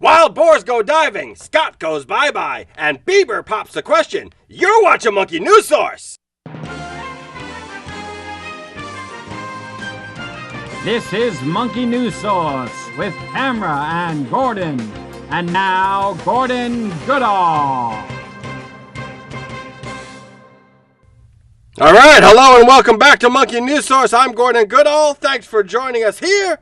Wild boars go diving, Scott goes bye-bye, and Bieber pops the question. You're watching Monkey News Source! This is Monkey News Source with Tamra and Gordon. And now, Gordon Goodall. All right, hello and welcome back to Monkey News Source. I'm Gordon Goodall. Thanks for joining us here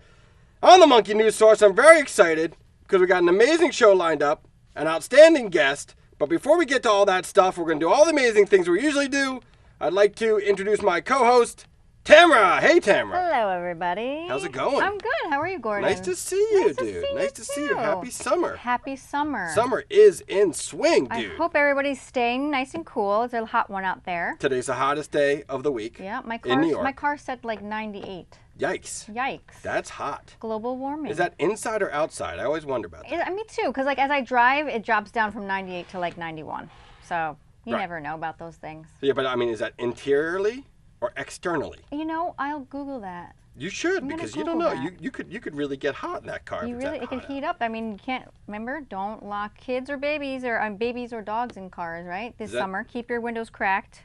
on the Monkey News Source. I'm very excited because we got an amazing show lined up, an outstanding guest. But before we get to all that stuff, we're going to do all the amazing things we usually do. I'd like to introduce my co-host, Tamra. Hey, Tamra. Hello, everybody. How's it going? I'm good. How are you, Gordon? Nice to see you, dude. Nice to see you. Happy summer. Happy summer. Summer is in swing, dude. I hope everybody's staying nice and cool. It's a hot one out there. Today's the hottest day of the week. Yeah, in New York. My car's set like 98. Yikes. Yikes. That's hot. Global warming. Is that inside or outside? I always wonder about that. Me too, because like as I drive, it drops down from 98 to like 91. So you Right. never know about those things. Yeah, but I mean, is that interiorly or externally? You know, I'll Google that. You should, because you don't Google know. that. You could really get hot in that car. It can heat up. I mean, you can't, remember, don't lock kids or babies or dogs in cars, right? This summer, keep your windows cracked.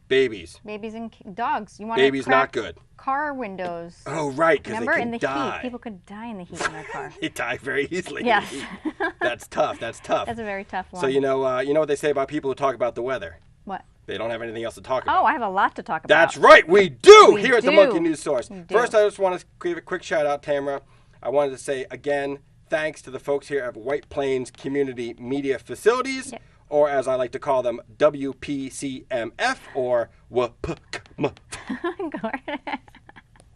Babies. Babies and dogs. You want Babies not good. Car windows. Oh, right, because they Remember, can in the die. heat, people could die in the heat in their car. They die very easily. in Yes. the heat. That's tough. That's tough. That's a very tough one. So you know what they say about people who talk about the weather? What? They don't have anything else to talk about. Oh, I have a lot to talk about. That's right, we do We here at the do. Monkey News Source. We do. First, I just want to give a quick shout out, Tamra. I wanted to say again, thanks to the folks here at White Plains Community Media Facilities, Yep. or as I like to call them, WPCMF, or WPCMF,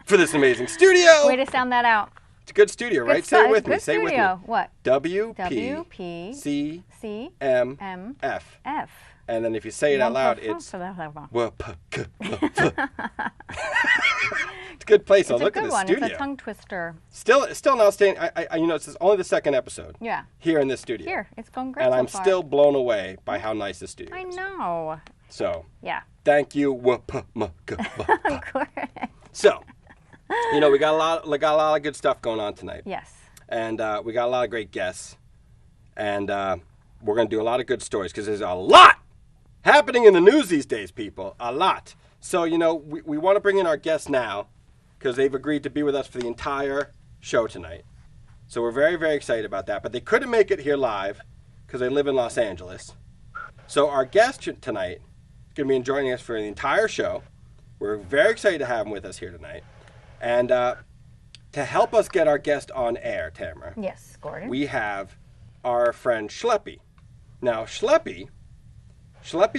for this amazing studio. Way to sound that out. It's a good studio, right? Say it with me. Good Say it with me. studio. What? WPCMF. F. And then if you say it out loud, it's WPCMF. It's a good place. I'll It's a look at good the one. studio. It's a tongue twister. Still an outstanding. This is only the second episode. Yeah. Here in this studio. Here, it's going great And so I'm far. still blown away by how nice this studio I is. know. So, Yeah. thank you. So, we got a lot of good stuff going on tonight. Yes. And we got a lot of great guests. And we're going to do a lot of good stories because there's a lot happening in the news these days, people. A lot. So, we want to bring in our guests now because they've agreed to be with us for the entire show tonight. So we're very, very excited about that. But they couldn't make it here live because they live in Los Angeles. So our guest tonight is going to be joining us for the entire show. We're very excited to have him with us here tonight. And to help us get our guest on air, Tamra, Yes, Gordon. we have our friend Schleppy. Now, Schleppy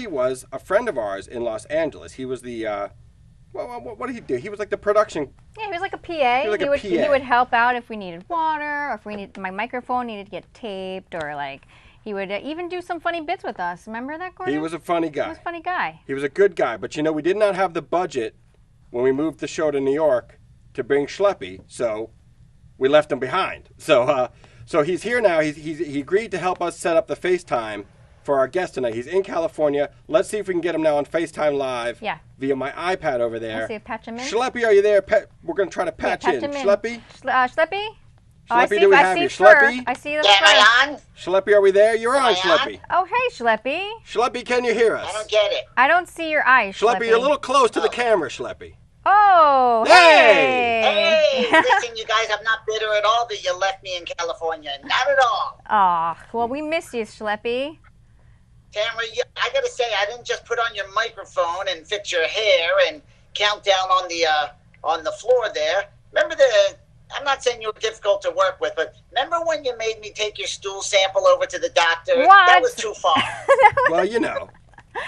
was a friend of ours in Los Angeles. He was the, what did he do? He was like the production. Yeah, he was like a PA. He would help out if we needed water, or if my microphone needed to get taped, or like he would even do some funny bits with us. Remember that, Gordon? He was a funny guy. He was a funny guy. He was a good guy. But, we did not have the budget when we moved the show to New York to bring Schleppy, so we left him behind. So he's here now. He agreed to help us set up the FaceTime for our guest tonight. He's in California. Let's see if we can get him now on FaceTime Live via my iPad over there. Let's see if patch him in. Schleppy, are you there? We're going to try to patch in. Schleppy? Schleppy? Schleppy, do we have you? Schleppy? I see the Am I on? Schleppy, are we there? You're on, Schleppy. Oh, hey, Schleppy. Schleppy, can you hear us? I don't get it. I don't see your eyes, Schleppy, you're a little close to the camera, Schleppy. Oh, Hey! Hey, listen, you guys, I'm not bitter at all that you left me in California. Not at all. Aw, well, we miss you, Schleppy. Tamra, I gotta say, I didn't just put on your microphone and fix your hair and count down on the floor there. Remember I'm not saying you were difficult to work with, but remember when you made me take your stool sample over to the doctor? What? That was too far. Well,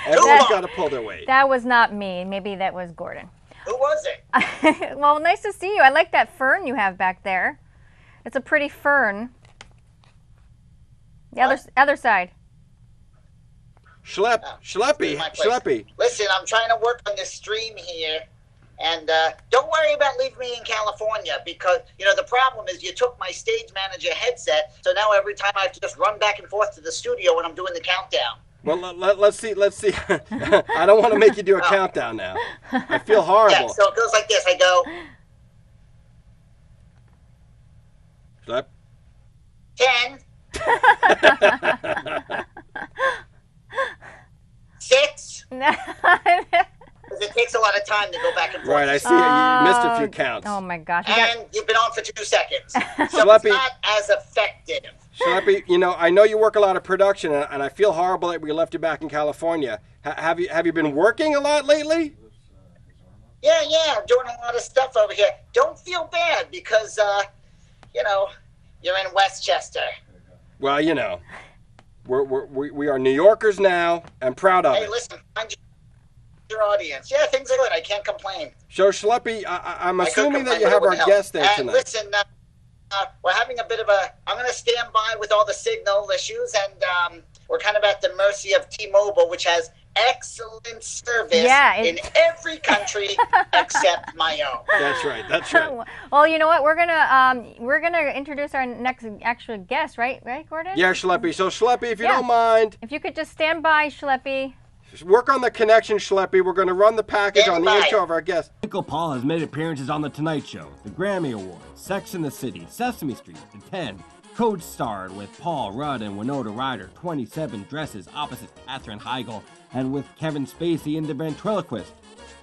everyone's got to pull their weight. That was not me. Maybe that was Gordon. Who was it? Well, nice to see you. I like that fern you have back there. It's a pretty fern. The other side. Schleppy. Listen, I'm trying to work on this stream here, and don't worry about leaving me in California because, the problem is you took my stage manager headset, so now every time I have to just run back and forth to the studio when I'm doing the countdown. Well, let's see. I don't want to make you do a countdown now. I feel horrible. Yeah, so it goes like this. I go... Schlep. 10, 6? It takes a lot of time to go back and forth. Right, I see you missed a few counts. Oh my gosh. And you've been on for 2 seconds. So it's not as effective. Schleppy, I know you work a lot of production, and I feel horrible that we left you back in California. Have you been working a lot lately? Yeah, I'm doing a lot of stuff over here. Don't feel bad because, you're in Westchester. Well, we are New Yorkers now and proud of it. Hey, listen, find your audience. Yeah, things are good. I can't complain. So, Schleppy, I'm assuming that you have our guest there tonight. Listen, we're having a bit of I'm going to stand by with all the signal issues, and we're kind of at the mercy of T-Mobile, which has excellent service in every country except my own. That's right. Well, you know what? We're gonna introduce our next actual guest, right, Gordon? Yeah, Schleppy. So, Schleppy, if you don't mind, if you could just stand by, Schleppy. Work on the connection, Schleppy. We're going to run the package on the intro of our guest. Michael Paul has made appearances on The Tonight Show, The Grammy Awards, Sex and the City, Sesame Street, The 10, co-starred with Paul Rudd and Winona Ryder, 27 Dresses opposite Katherine Heigl, and with Kevin Spacey in The Ventriloquist.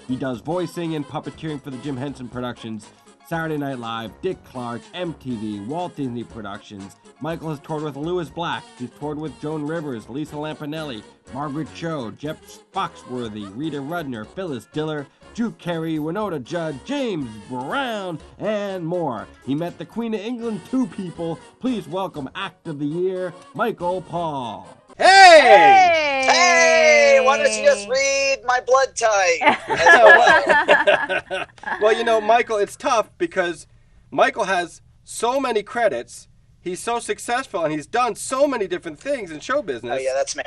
He does voicing and puppeteering for the Jim Henson Productions, Saturday Night Live, Dick Clark, MTV, Walt Disney Productions. Michael has toured with Louis Black. He's toured with Joan Rivers, Lisa Lampanelli, Margaret Cho, Jeff Foxworthy, Rita Rudner, Phyllis Diller, Drew Carey, Winona Judd, James Brown, and more. He met the Queen of England 2 people. Please welcome Act of the Year, Michael Paul. Hey! Hey! Why don't you just read my blood type? Well, Michael, it's tough because Michael has so many credits. He's so successful, and he's done so many different things in show business. Oh, yeah, that's me.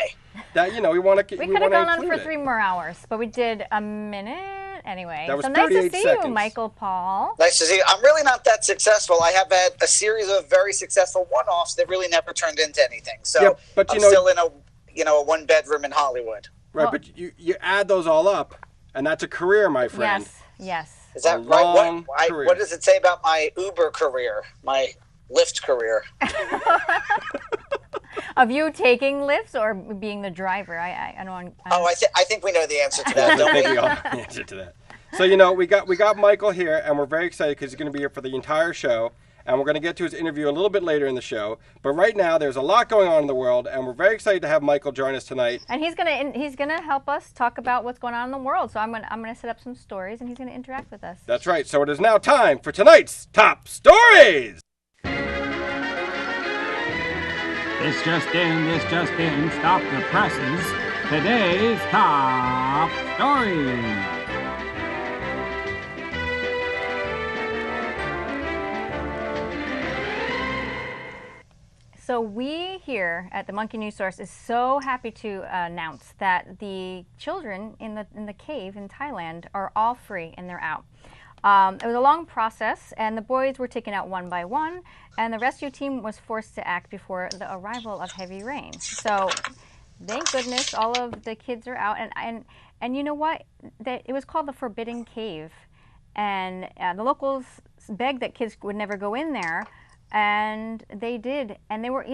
That, we want to We could have gone on for 3 more hours, but we did a minute anyway. That was so nice to see seconds. you, Michael Paul. Nice to see you. I'm really not that successful. I have had a series of very successful one-offs that really never turned into anything. So but I'm still in a one-bedroom in Hollywood. Right, but you add those all up, and that's a career, my friend. Yes. Is that right? What does it say about my Uber career, my Lyft career? Of you taking lifts or being the driver? I don't. I think we know the answer to that. I think we all know the answer to that. So we got Michael here, and we're very excited because he's going to be here for the entire show, and we're going to get to his interview a little bit later in the show. But right now, there's a lot going on in the world, and we're very excited to have Michael join us tonight. And he's gonna help us talk about what's going on in the world. So I'm gonna set up some stories, and he's gonna interact with us. That's right. So it is now time for tonight's top stories. This just in, stop the presses. Today's top stories. So we here at the Monkey News Source is so happy to announce that the children in the cave in Thailand are all free and they're out. It was a long process, and the boys were taken out one by one, and the rescue team was forced to act before the arrival of heavy rain. So, thank goodness, all of the kids are out, and you know what? It was called the Forbidden Cave, and the locals begged that kids would never go in there, and they did, and they were,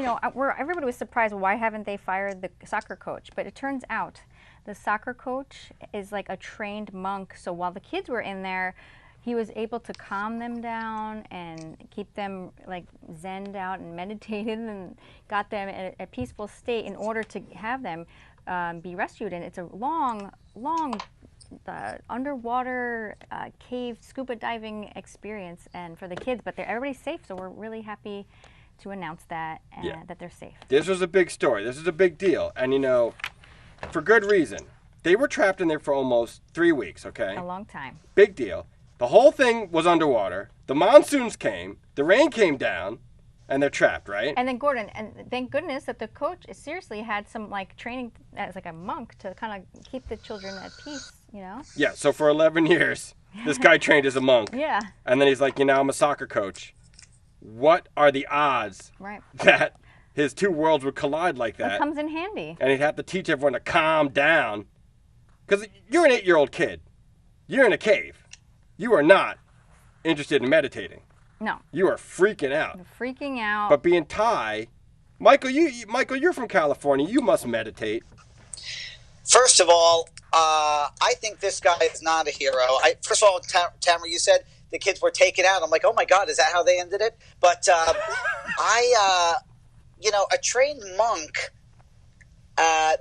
everybody was surprised. Why haven't they fired the soccer coach? But it turns out the soccer coach is like a trained monk. So while the kids were in there, he was able to calm them down and keep them like zenned out and meditated and got them in a peaceful state in order to have them be rescued. And it's a long underwater cave scuba diving experience, and for the kids, but everybody's safe, so we're really happy to announce that that they're safe. This was a big story. This is a big deal, and for good reason. They were trapped in there for almost 3 weeks. Okay, a long time. Big deal. The whole thing was underwater. The monsoons came. The rain came down. And they're trapped, right? And then Gordon, and thank goodness that the coach seriously had some training as like a monk to kind of keep the children at peace, Yeah, so for 11 years, this guy trained as a monk. Yeah. And then he's like, I'm a soccer coach. What are the odds that his two worlds would collide like that? It comes in handy. And he'd have to teach everyone to calm down. Because you're an 8-year-old kid. You're in a cave. You are not interested in meditating. No. You are freaking out. Freaking out. But being Thai, Michael, Michael, you're from California. You must meditate. First of all, I think this guy is not a hero. First of all, Tamra, you said the kids were taken out. I'm like, oh my God, is that how they ended it? But a trained monk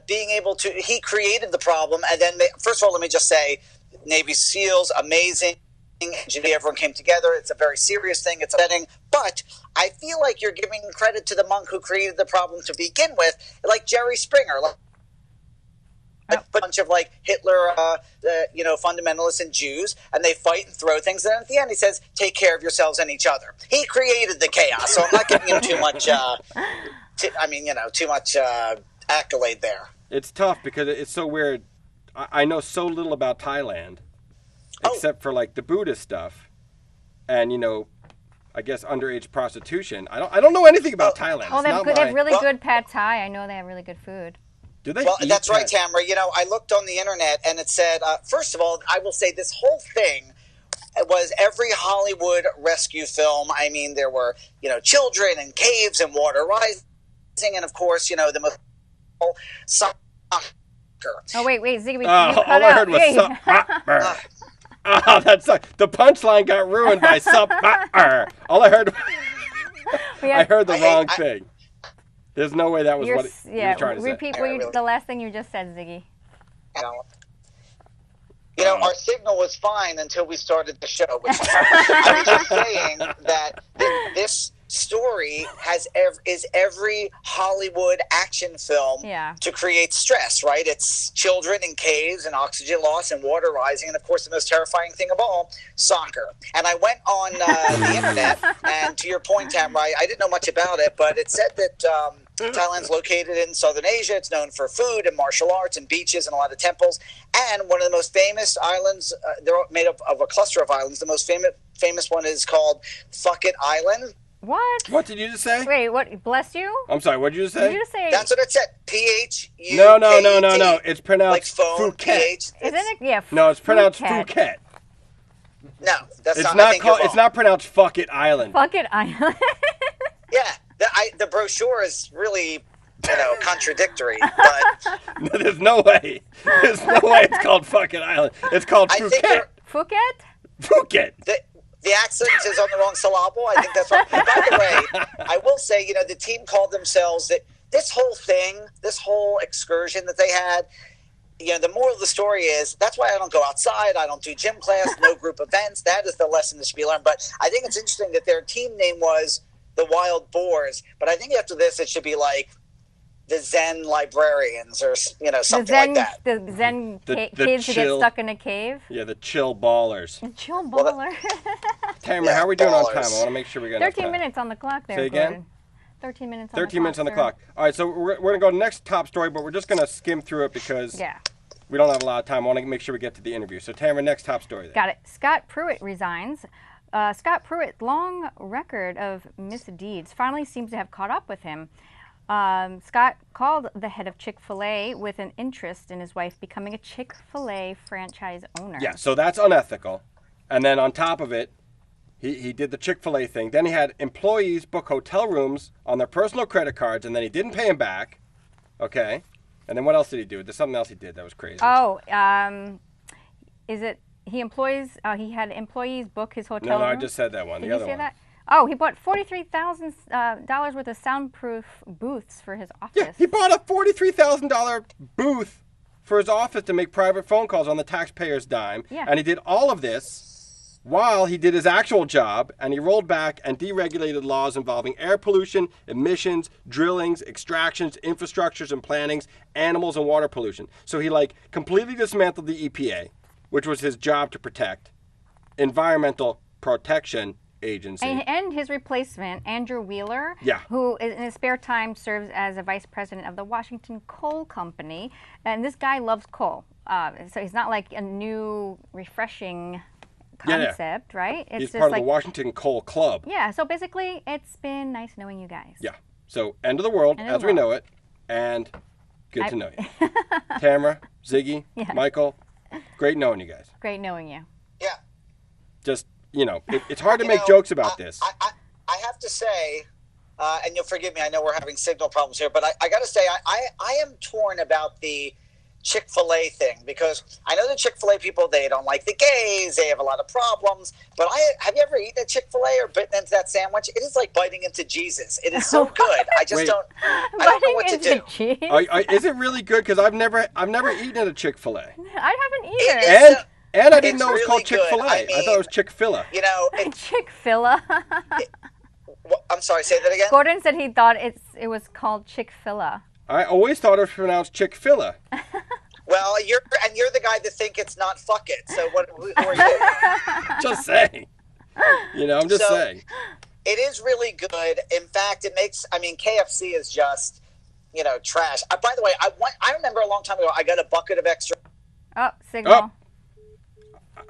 being able to, he created the problem. And then, first of all, let me just say, Navy SEALs, amazing. Everyone came together. It's a very serious thing. It's upsetting. But I feel like you're giving credit to the monk who created the problem to begin with, like Jerry Springer. A bunch of Hitler, fundamentalists and Jews, and they fight and throw things. And then at the end, he says, "Take care of yourselves and each other." He created the chaos, so I'm not giving him too much. Too much accolade there. It's tough because it's so weird. I know so little about Thailand, except for the Buddhist stuff, and I guess underage prostitution. I don't know anything about Thailand. Oh, they have really good pad thai. I know they have really good food. Do they? Well, that's right, Tamra. I looked on the internet and it said, first of all, I will say this whole thing was every Hollywood rescue film. I mean, there were, children and caves and water rising. And of course, the most soccer. Oh, wait, Ziggy, all I heard was soccer. Oh, that's the punchline got ruined by soccer. All I heard, I heard the wrong thing. There's no way that was what you were trying to say. Repeat the last thing you just said, Ziggy. Our signal was fine until we started the show. I was just saying that this story is every Hollywood action film to create stress, right? It's children in caves and oxygen loss and water rising, and of course the most terrifying thing of all, soccer. And I went on the internet, and to your point, Tamra, I didn't know much about it, but it said that Thailand's located in southern Asia. It's known for food and martial arts and beaches and a lot of temples. And one of the most famous islands, they're made up of a cluster of islands. The most famous one is called Phuket Island. What? What did you just say? Wait, what? Bless you? I'm sorry, what did you just say? Did you just say? That's what it said. P-H-U-K-E-T. No. It's pronounced like phone, Phuket. Isn't it? Yeah. No, it's pronounced Phuket. No, that's it's not. It's not pronounced Phuket Island. Phuket Island. Yeah, the brochure is really, contradictory. But there's no way. There's no way it's called Phuket Island. It's called Phuket. Phuket? Phuket. The accent is on the wrong syllable. I think that's right. By the way, I will say, the team called themselves this whole excursion that they had. The moral of the story is that's why I don't go outside. I don't do gym class, no group events. That is the lesson that should be learned. But I think it's interesting that their team name was the Wild Boars. But I think after this, it should be like the Zen Librarians or, something like that. The Zen kids who get stuck in a cave. Yeah, the Chill Ballers. The Chill Baller. Tamra, how are we doing on time? I want to make sure we got 13 minutes on the clock there, Say again? 13 minutes on the clock. 13 minutes on the clock. All right, so we're going to go to the next top story, but we're just going to skim through it because we don't have a lot of time. I want to make sure we get to the interview. So, Tamra, next top story. Got it. Scott Pruitt resigns. Scott Pruitt's long record of misdeeds finally seems to have caught up with him. Scott called the head of Chick-fil-A with an interest in his wife becoming a Chick-fil-A franchise owner. Yeah, so that's unethical. And then on top of it, he did the Chick-fil-A thing. Then he had employees book hotel rooms on their personal credit cards, and then he didn't pay them back. Okay. And then what else did he do? There's something else he did that was crazy. Oh, is it he had employees book his hotel room? No, I just said that one. Did the you other say one. that? Oh, he bought $43,000 worth of soundproof booths for his office. Yeah, he bought a $43,000 booth for his office to make private phone calls on the taxpayer's dime. Yeah. And he did all of this while he did his actual job, and he rolled back and deregulated laws involving air pollution, emissions, drillings, extractions, infrastructures and plannings, animals and water pollution. So he completely dismantled the EPA, which was his job to protect, Environmental Protection Agency. And his replacement, Andrew Wheeler, Yeah. who in his spare time serves as a vice president of the Washington Coal Company. And this guy loves coal. So he's not like a new, refreshing concept, right? It's He's just part of the Washington Coal Club. Yeah, so basically, it's been nice knowing you guys. Yeah. So end of the world as we know it, and good to know you. Tamra, Ziggy, Michael, great knowing you guys. Great knowing you. Yeah. Just, it's hard to make jokes about this. I have to say, and you'll forgive me, I know we're having signal problems here, but I got to say, I am torn about the Chick-fil-A thing, because I know the Chick-fil-A people, they don't like the gays, they have a lot of problems, but have you ever eaten a Chick-fil-A or bitten into that sandwich? It is like biting into Jesus. It is so good. I just Wait. I don't know what to do. Cheese? Is it really good? Because I've never eaten at a Chick-fil-A. I haven't either. And I didn't know it was really called good. Chick-fil-A. I thought it was Chick-fil-A. You know, Chick-fil-A. I'm sorry, say that again? Gordon said he thought it was called Chick-fil-A. I always thought it was pronounced Chick-fil-A. Well, you're the guy that think it's not fuck it. So who are you? Just saying. I'm just saying. It is really good. In fact, KFC is just, trash. By the way, I remember a long time ago, I got a bucket of extra. Oh, signal.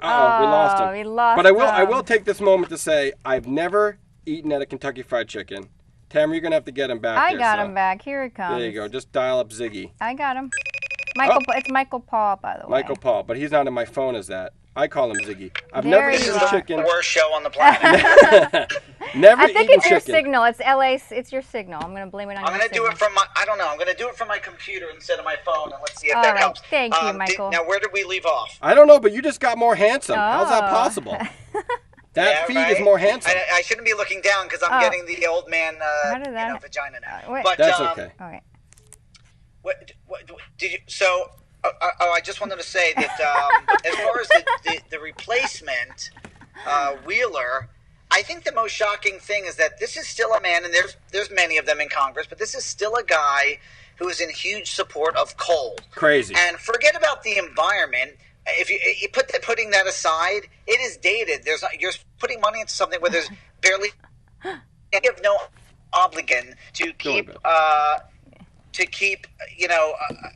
We lost him. We lost but I him. will take this moment to say I've never eaten at a Kentucky Fried Chicken. Tamra, you're going to have to get him back. I got him back. Here it comes. There you go. Just dial up Ziggy. I got him. It's Michael Paul, by the way. Michael Paul, but he's not in my phone as that. I call him Ziggy. I've There never you eaten are. chicken. The worst show on the planet. Never I think eaten it's your chicken. signal. It's LA. It's your signal. I'm going to blame it on I'm your going to do signal. it from I'm going to do it from my computer instead of my phone, and let's see if that right. helps. Thank you, Michael. Now, where did we leave off? I don't know, but you just got more handsome. How's that Oh. possible? That feed right? is more handsome. I shouldn't be looking down because I'm getting the old man How did that vagina now. wait. But, That's okay. Okay. What did you? So, I just wanted to say that as far as the replacement Wheeler, I think the most shocking thing is that this is still a man, and there's many of them in Congress, but this is still a guy who is in huge support of coal. Crazy. And forget about the environment. If you putting that aside, it is dated. You're putting money into something where there's barely you have no obligation to keep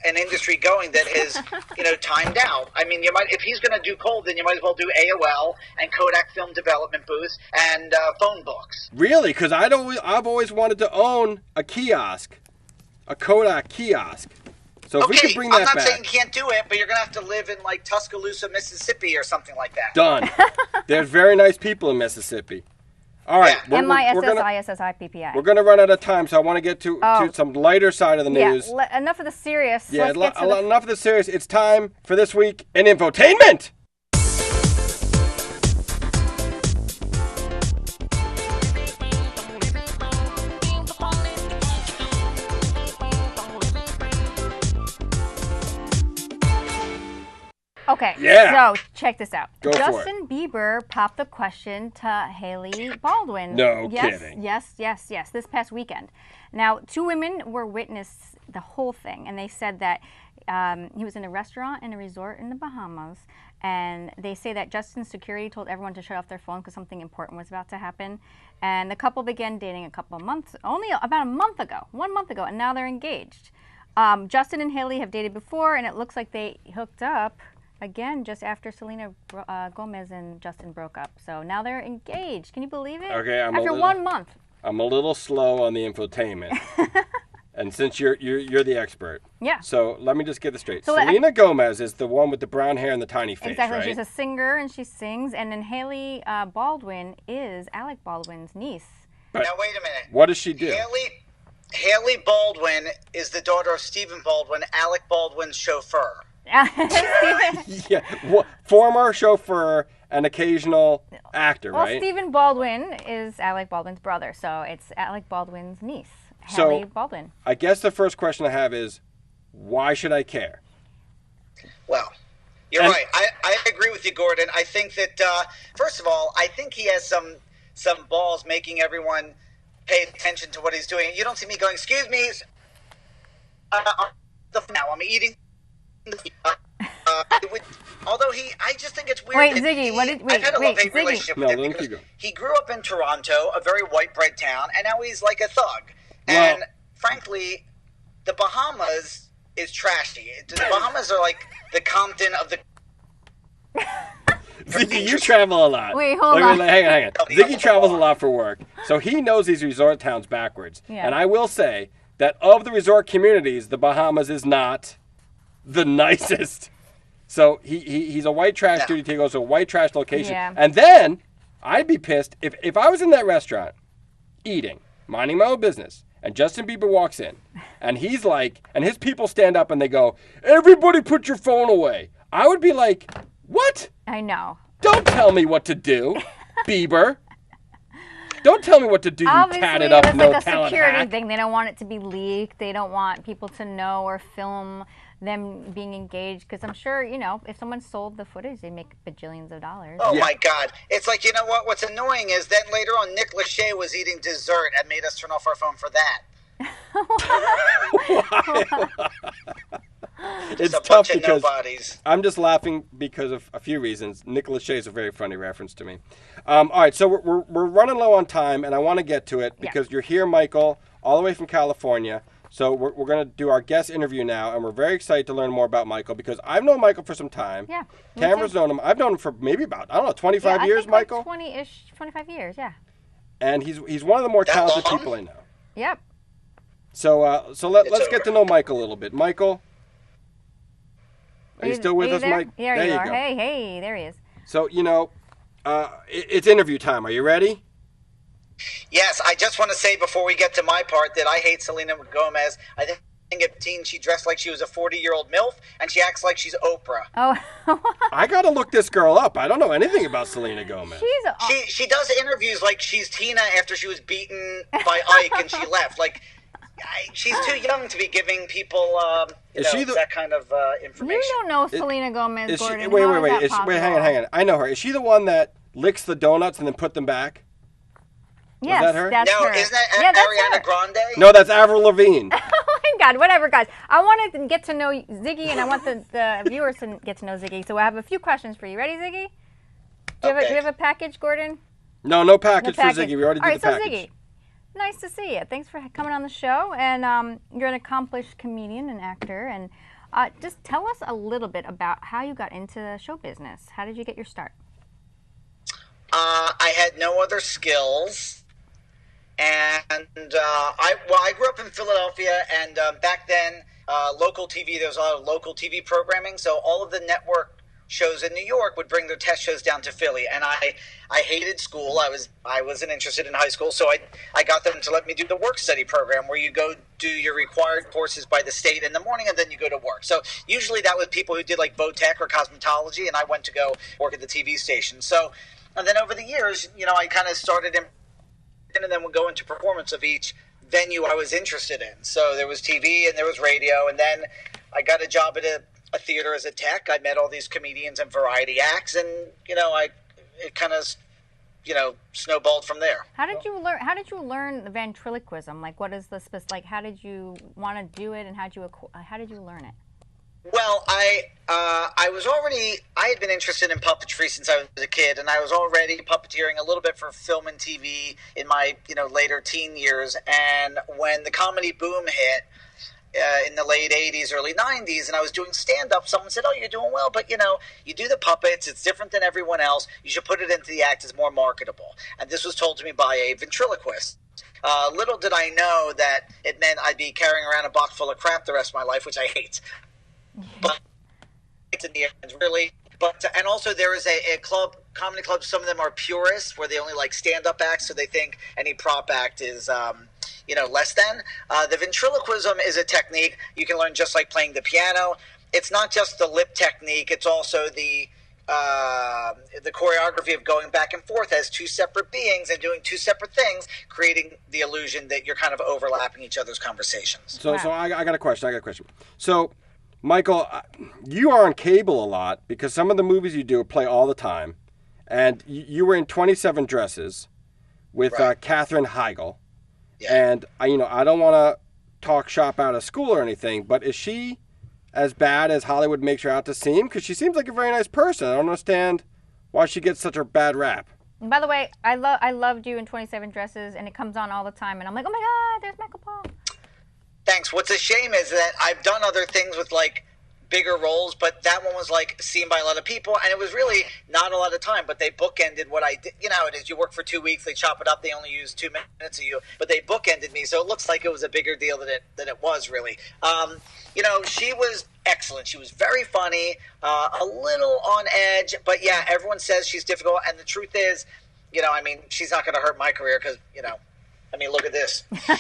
an industry going that is timed out. I mean, if he's going to do coal, then you might as well do AOL and Kodak Film Development Booths and phone books. Really? Because I've always wanted to own a kiosk, a Kodak kiosk. So if we could bring that I'm not back. saying you can't do it, but you're going to have to live in like Tuscaloosa, Mississippi or something like that. Done. There's very nice people in Mississippi. All right. Yeah. MISSISSIPPI. We're going to run out of time, so I want to get to some lighter side of the news. Yeah, enough of the serious. Yeah, Let's get to enough of the serious. It's time for this week in infotainment. Okay, Yeah. so check this out. Go for it. Justin Bieber popped the question to Haley Baldwin. No kidding. Yes. This past weekend. Now, two women were witness the whole thing, and they said that he was in a restaurant in a resort in the Bahamas, and they say that Justin's security told everyone to shut off their phone because something important was about to happen. And the couple began dating only about 1 month ago, and now they're engaged. Justin and Haley have dated before, and it looks like they hooked up again just after Selena Gomez and Justin broke up. So now they're engaged. Can you believe it? Okay, after 1 month. I'm a little slow on the infotainment. And since you're the expert. Yeah. So let me just get this straight. So Selena Gomez is the one with the brown hair and the tiny face, Exactly. right? She's a singer and she sings. And then Haley Baldwin is Alec Baldwin's niece. Now, wait a minute. What does she do? Haley Baldwin is the daughter of Stephen Baldwin, Alec Baldwin's chauffeur. Yeah, former chauffeur and occasional actor, Well, right? Stephen Baldwin is Alec Baldwin's brother, so it's Alec Baldwin's niece, Haley Baldwin. I guess the first question I have is, why should I care? Well, you're right. I agree with you, Gordon. I think that, first of all, I think he has some balls making everyone pay attention to what he's doing. You don't see me going, excuse me, now I'm eating. Although I just think it's weird. Wait, that Ziggy, I've had a love-hate relationship with him let him because keep going. he grew up in Toronto, a very white bread town, and now he's like a thug. Well- And frankly, the Bahamas is trashy. The Bahamas are like the Compton of the. Ziggy, you travel a lot. Wait, hold on. Hang on. Ziggy travels a lot for work, so he knows these resort towns backwards. Yeah. And I will say that of the resort communities, the Bahamas is not the nicest. So he's a white trash dude. He goes to a white trash location. Yeah. And then I'd be pissed if I was in that restaurant eating, minding my own business, and Justin Bieber walks in, and he's like, and his people stand up and they go, "Everybody put your phone away." I would be like, "What? I know. Don't tell me what to do, Bieber. Don't tell me what to do, you tatted up, it's no like a talent security hack." thing. They don't want it to be leaked. They don't want people to know or film them being engaged, because I'm sure, if someone sold the footage, they make bajillions of dollars. Oh my God. It's like, you know what? What's annoying is then later on Nick Lachey was eating dessert and made us turn off our phone for that. It's a tough bunch of because nobodies. I'm just laughing because of a few reasons. Nick Lachey is a very funny reference to me. All right, so we're running low on time, and I want to get to it because you're here, Michael, all the way from California. So we're going to do our guest interview now, and we're very excited to learn more about Michael because I've known Michael for some time. Yeah. Tamra's known him. I've known him for maybe about, 25 years, I think Michael? Like 20-ish, 25 years, yeah. And he's one of the more talented people I know. Yep. So let's get to know Michael a little bit. Michael, are you still with us, there? Mike? Yeah, there you you are. go. Hey, there he is. So, it's interview time. Are you ready? Yes, I just want to say before we get to my part that I hate Selena Gomez. I think at teen she dressed like she was a 40-year-old MILF, and she acts like she's Oprah. Oh. I got to look this girl up. I don't know anything about Selena Gomez. She does interviews like she's Tina after she was beaten by Ike and she left. Like, she's too young to be giving people that kind of information. You don't know Selena Gomez, Gordon. Wait. Hang on. I know her. Is she the one that licks the donuts and then put them back? Yes, that her? that's No, her. isn't that Ariana Grande? No, that's Avril Lavigne. Oh my God, whatever, guys. I wanted to get to know Ziggy, and I want the viewers to get to know Ziggy. So I have a few questions for you. Ready, Ziggy? Do you have a package, Gordon? No package for Ziggy. We already did the package. So Ziggy, nice to see you. Thanks for coming on the show. And you're an accomplished comedian and actor. And just tell us a little bit about how you got into show business. How did you get your start? I had no other skills. And I grew up in Philadelphia, and back then, local TV, there was a lot of local TV programming, so all of the network shows in New York would bring their test shows down to Philly, and I hated school. I wasn't interested in high school, so I got them to let me do the work study program where you go do your required courses by the state in the morning, and then you go to work. So usually that was people who did like Vo-Tech or cosmetology, and I went to go work at the TV station. So, and then over the years, I kind of started in and then would go into performance of each venue I was interested in. So there was TV and there was radio, and then I got a job at a theater as a tech. I met all these comedians and variety acts, and it kind of snowballed from there. How did you learn the ventriloquism? Like, what is the like? How did you want to do it, and how did you learn it? Well, I had been interested in puppetry since I was a kid, and I was already puppeteering a little bit for film and TV in my later teen years. And when the comedy boom hit in the late 80s, early 90s, and I was doing stand-up, someone said, "Oh, you're doing well, but you do the puppets. It's different than everyone else. You should put it into the act. It's more marketable." And this was told to me by a ventriloquist. Little did I know that it meant I'd be carrying around a box full of crap the rest of my life, which I hate. But it's in the end, really. But and also there is a comedy club. Some of them are purists, where they only like stand-up acts, so they think any prop act is less than. The ventriloquism is a technique you can learn just like playing the piano. It's not just the lip technique; it's also the choreography of going back and forth as two separate beings and doing two separate things, creating the illusion that you're kind of overlapping each other's conversations. So I got a question. So, Michael, you are on cable a lot because some of the movies you do play all the time, and you were in 27 Dresses with Katherine Heigl. Yeah. And I don't want to talk shop out of school or anything, but is she as bad as Hollywood makes her out to seem? Because she seems like a very nice person. I don't understand why she gets such a bad rap. And by the way, I loved you in 27 Dresses, and it comes on all the time, and I'm like, oh my God, there's Michael Paul. Thanks. What's a shame is that I've done other things with like bigger roles, but that one was like seen by a lot of people, and it was really not a lot of time, but they bookended what I did. You know how it is, you work for 2 weeks, they chop it up, they only use 2 minutes of you, but they bookended me, so it looks like it was a bigger deal than it was really. She was excellent. She was very funny, a little on edge, but yeah, everyone says she's difficult, and the truth is, she's not going to hurt my career because, I mean, look at this. Her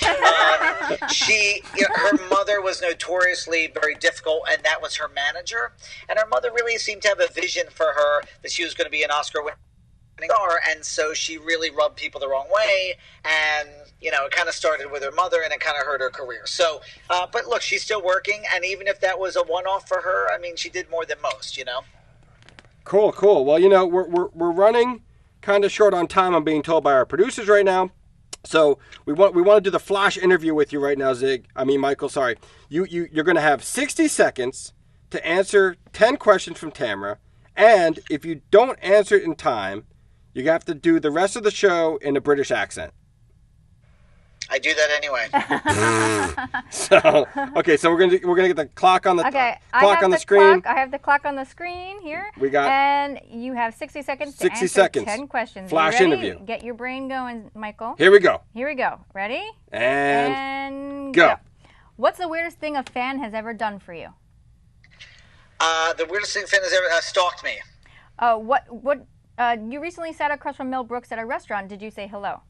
mother was notoriously very difficult, and that was her manager. And her mother really seemed to have a vision for her that she was going to be an Oscar-winning star, and so she really rubbed people the wrong way. And it kind of started with her mother, and it kind of hurt her career. So, but look, she's still working, and even if that was a one-off for her, I mean, she did more than most. Cool. Well, we're running kind of short on time. I'm being told by our producers right now. So we want to do the flash interview with you right now, Michael. Sorry, you're going to have 60 seconds to answer 10 questions from Tamra, and if you don't answer it in time, you have to do the rest of the show in a British accent. I do that anyway. So we're gonna get the clock on the clock on the screen. I have the clock on the screen here. And you have 60 seconds to answer 10 questions. Flash interview. Get your brain going, Michael. Here we go. Ready? And go. What's the weirdest thing a fan has ever done for you? The weirdest thing a fan has ever stalked me. You recently sat across from Mel Brooks at a restaurant. Did you say hello?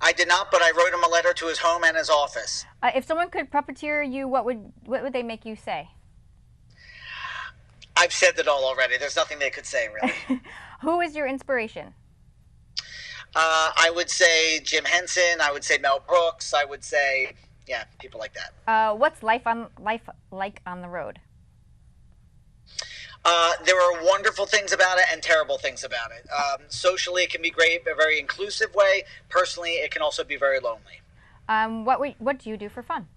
I did not, but I wrote him a letter to his home and his office. If someone could puppeteer you, what would they make you say? I've said that all already. There's nothing they could say, really. Who is your inspiration? I would say Jim Henson. I would say Mel Brooks. I would say, people like that. What's life like on the road? There are wonderful things about it and terrible things about it. Socially, it can be great, a very inclusive way. Personally, it can also be very lonely. What do you do for fun?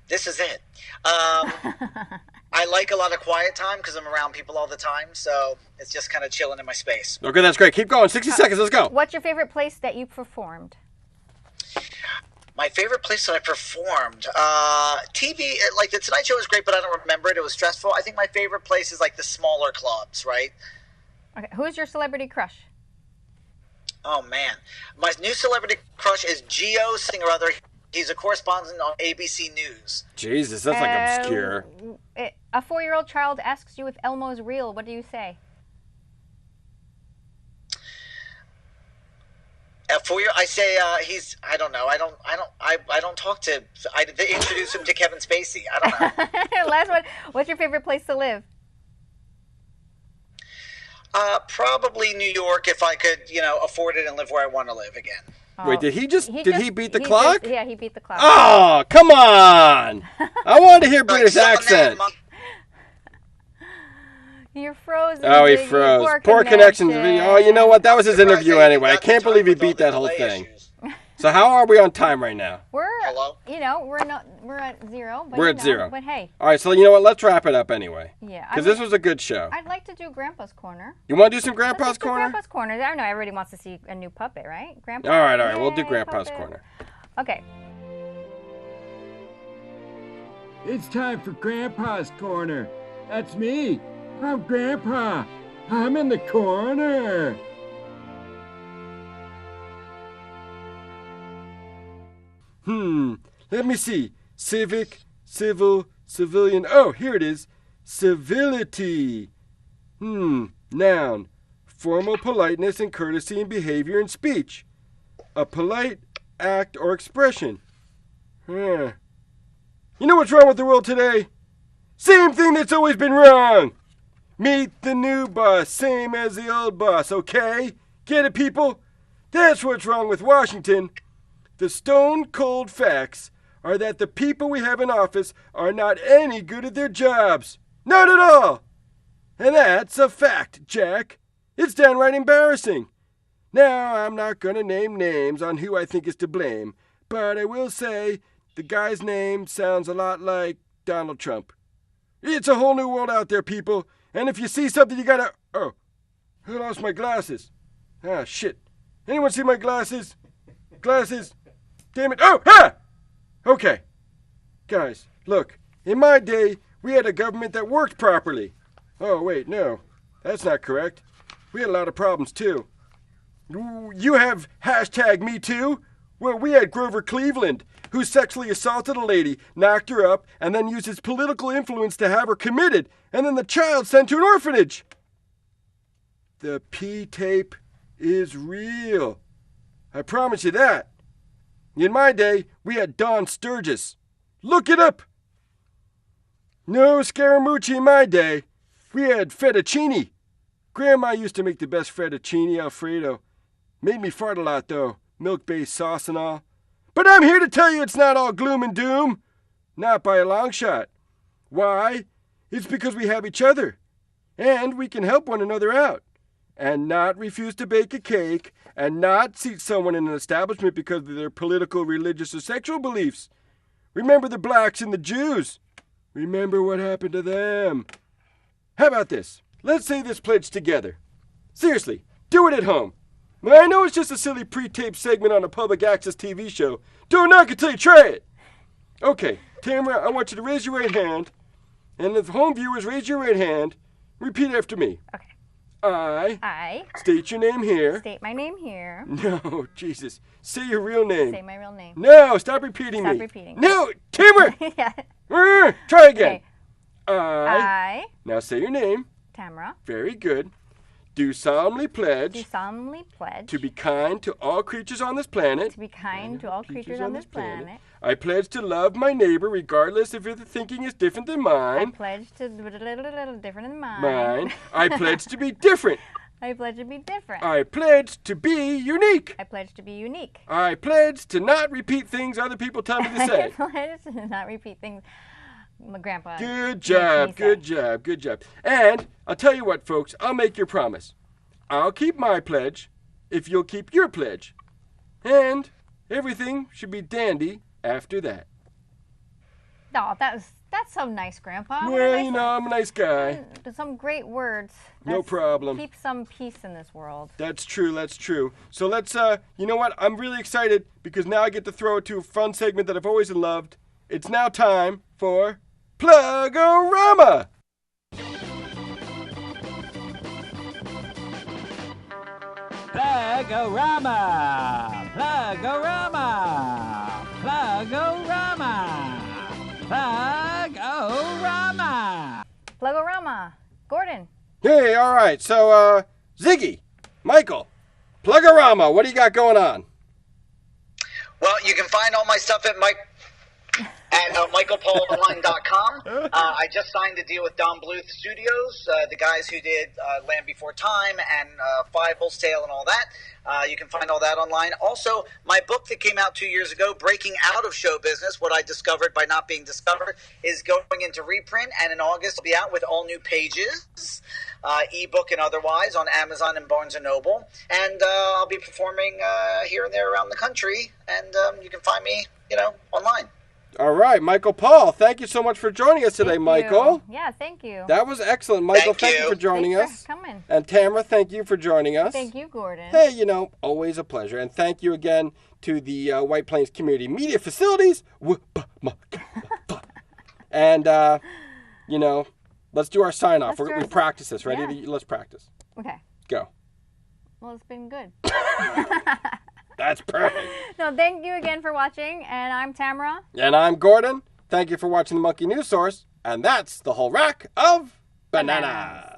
This is it. I like a lot of quiet time because I'm around people all the time, so it's just kind of chilling in my space. Okay, that's great. Keep going. 60 seconds. Let's go. What's your favorite place that you performed? My favorite place that I performed, TV, like the Tonight Show was great, but I don't remember it. It was stressful. I think my favorite place is like the smaller clubs, right? Okay, who's your celebrity crush? Oh man, my new celebrity crush is Gio something or other. He's a correspondent on ABC News. Jesus, that's like obscure. A 4-year-old child asks you if Elmo's real. What do you say? I say he's. I don't know. I don't talk to. They introduce him to Kevin Spacey. I don't know. Last one. What's your favorite place to live? Probably New York if I could, afford it and live where I want to live again. Oh. Wait, did he beat the clock? Yeah, he beat the clock. Oh, come on! I wanted to hear British accent. You're frozen. Oh, he froze. Poor connections video. Oh, you know what? That was his interview anyway. I can't believe he beat that whole thing. So how are we on time right now? Hello? We're at 0. But we're at 0. But hey. All right, so you know what? Let's wrap it up anyway. Yeah. Because this was a good show. I'd like to do Grandpa's Corner. You want to do some Grandpa's Corner? Grandpa's Corner. I know everybody wants to see a new puppet, right? Grandpa. All right. We'll do Grandpa's Corner. Okay. It's time for Grandpa's Corner. That's me. I'm Grandpa. I'm in the corner. Let me see. Civic, civil, civilian. Oh, here it is. Civility. Noun. Formal politeness and courtesy in behavior and speech. A polite act or expression. You know what's wrong with the world today? Same thing that's always been wrong. Meet the new boss, same as the old boss, okay? Get it, people? That's what's wrong with Washington. The stone-cold facts are that the people we have in office are not any good at their jobs. Not at all. And that's a fact, Jack. It's downright embarrassing. Now, I'm not going to name names on who I think is to blame, but I will say the guy's name sounds a lot like Donald Trump. It's a whole new world out there, people. And if you see something, you gotta... Oh, I lost my glasses. Ah, shit. Anyone see my glasses? Glasses? Damn it. Oh, ha! Okay. Guys, look. In my day, we had a government that worked properly. Oh, wait, no. That's not correct. We had a lot of problems, too. You have #MeToo? Well, we had Grover Cleveland, who sexually assaulted a lady, knocked her up, and then used his political influence to have her committed, and then the child sent to an orphanage. The P-tape is real. I promise you that. In my day, we had Don Sturgis. Look it up. No Scaramucci in my day. We had fettuccine. Grandma used to make the best fettuccine Alfredo. Made me fart a lot, though. Milk-based sauce and all. But I'm here to tell you it's not all gloom and doom. Not by a long shot. Why? It's because we have each other. And we can help one another out. And not refuse to bake a cake. And not seat someone in an establishment because of their political, religious, or sexual beliefs. Remember the blacks and the Jews. Remember what happened to them. How about this? Let's say this pledge together. Seriously, do it at home. I know it's just a silly pre-taped segment on a public access TV show. Don't knock it till you try it. Okay, Tamra, I want you to raise your right hand. And the home viewers, raise your right hand. Repeat after me. Okay. I state your name here. State my name here. No, Jesus. Say your real name. Say my real name. No, stop repeating me. Stop repeating. No, Tamra! Yeah. Try again. Okay. I. Now say your name. Tamra. Very good. Do solemnly pledge. Do solemnly pledge. To be kind to all creatures on this planet. To be kind to all creatures on this planet. I pledge to love my neighbor regardless if their thinking is different than mine. I pledge to be a little different than mine. Mine. I pledge to be different. I pledge to be different. I pledge to be unique. I pledge to be unique. I pledge to not repeat things other people tell me to say. I pledge to not repeat things my grandpa. Good job, good job, good job. And I'll tell you what, folks, I'll make your promise. I'll keep my pledge if you'll keep your pledge. And everything should be dandy after that. Oh, that's so nice, Grandpa. Well, you know, I'm a nice guy. Some great words. No problem. Keep some peace in this world. That's true, that's true. So let's, you know what? I'm really excited because now I get to throw it to a fun segment that I've always loved. It's now time for Plug-O-Rama! Plug-O-Rama! Plug-O-Rama! Plug-O-Rama! Plug-O-Rama! Plug-O-Rama. Gordon. Hey, all right. So, Ziggy, Michael, Plug-O-Rama, what do you got going on? Well, you can find all my stuff at michaelpaulonline.com. I just signed a deal with Don Bluth Studios, the guys who did Land Before Time and Fievel Tale and all that. You can find all that online. Also, my book that came out 2 years ago, Breaking Out of Show Business, What I Discovered by Not Being Discovered, is going into reprint, and in August it'll be out with all new pages, ebook and otherwise, on Amazon and Barnes & Noble. And I'll be performing here and there around the country, and you can find me, online. All right, Michael Paul, thank you so much for joining us today, Michael. Yeah, thank you. That was excellent, Michael. Thank you for joining Thanks us. for coming. And Tamra, thank you for joining us. Thank you, Gordon. Hey, always a pleasure. And thank you again to the White Plains Community Media Facilities. And, let's do our sign-off. We practice this. Ready? Yeah. Let's practice. Okay. Go. Well, it's been good. That's perfect. No, thank you again for watching. And I'm Tamra. And I'm Gordon. Thank you for watching the Monkey News Source. And that's the whole rack of bananas.